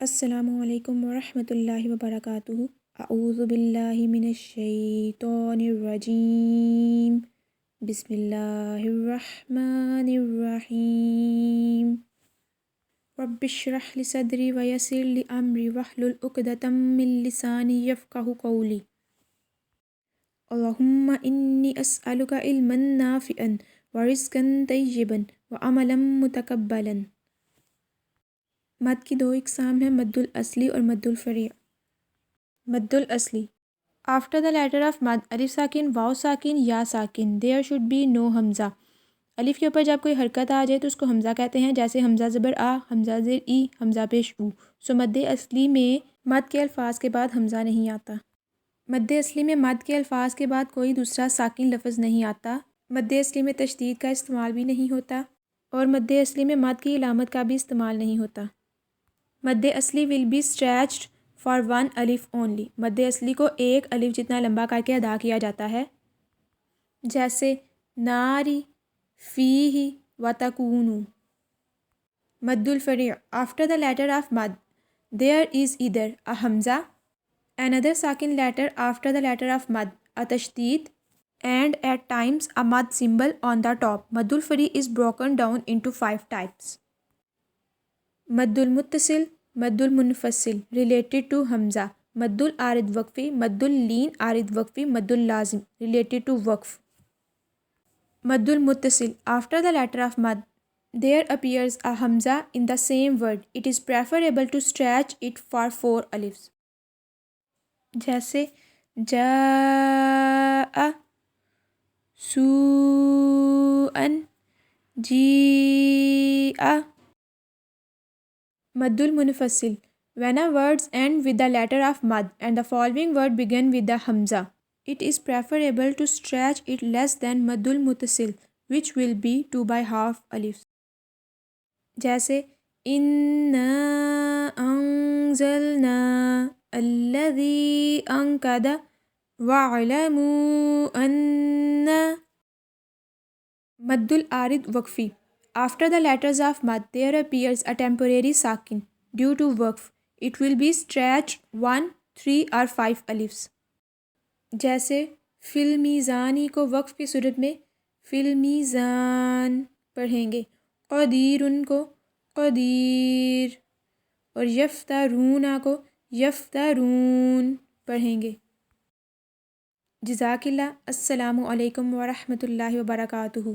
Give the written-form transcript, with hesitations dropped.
السلام علیکم ورحمۃ اللہ وبرکاتہ۔ اعوذ باللہ من الشیطان الرجیم، بسم اللہ الرحمن الرحیم۔ رب اشرح لی صدری ویسر لی امری واحلل عقدۃ من لسانی یفقہوا قولی۔ اللہم انی اسألک علما نافعا ورزقا طیبا وعملا متقبلا۔ مد کی دو اقسام ہیں، مد الاصلی اور مد الفریع۔ مد الاصلی: آفٹر دا لیٹر آف مد، الف ساکن، واو ساکن، یا ساکن، دیر شوڈ بی نو حمزہ۔ الف کے اوپر جب کوئی حرکت آ جائے تو اس کو حمزہ کہتے ہیں، جیسے حمزہ زبر آ، حمزہ زیر ای، حمزہ پیش او۔ سو مد اصلی میں مد کے الفاظ کے بعد حمزہ نہیں آتا۔ مد اصلی میں مد کے الفاظ کے بعد کوئی دوسرا ساکن لفظ نہیں آتا۔ مد اصلی میں تشدید کا استعمال بھی نہیں ہوتا، اور مد اصلی میں مد کی علامت کا بھی استعمال نہیں ہوتا۔ مد اصلی will be stretched for one الف only۔ مد اصلی کو ایک الف جتنا لمبا کر کے ادا کیا جاتا ہے، جیسے ناری، فیہ، وتکونو۔ مد الفریع: after the letter of mad there is either a hamza, another sakin letter after the letter of mad, a tashdid, and at times a mad symbol on the top. مد الفریع is broken down into 5 types. مد المتصل، مد المنفصل related to حمزہ، مد العارض وقفی، مد اللین عارض وقفی، مد اللازم related to وقف۔ مد المتصل: after the letter of mad there appears a hamza in the same word. It is preferable to stretch it for 4 alifs، جیسے جاء، سوءا، جیء۔ مد المنفصل: when a words end with the letter of mad and the following word begin with the hamza, it is preferable to stretch it less than mad المتصل, which will be 2/2 alifs، جیسے اِنَّا أَنزَلْنَا الَّذِي أَنقَضَ وَاعْلَمُوا أَنَّ۔ مد العارض وقفی: after the letters of mad there appears a temporary sakin due to waqf. It will be stretched 1, 3 or 5 alifs، جیسے فی المیزانی کو وقف کی صورت میں فی المیزان پڑھیں گے، قدیرن کو قدیر، اور یفترون کو یفترون پڑھیں گے۔ جزاک اللہ۔ السلام علیکم ورحمۃ اللہ وبرکاتہ۔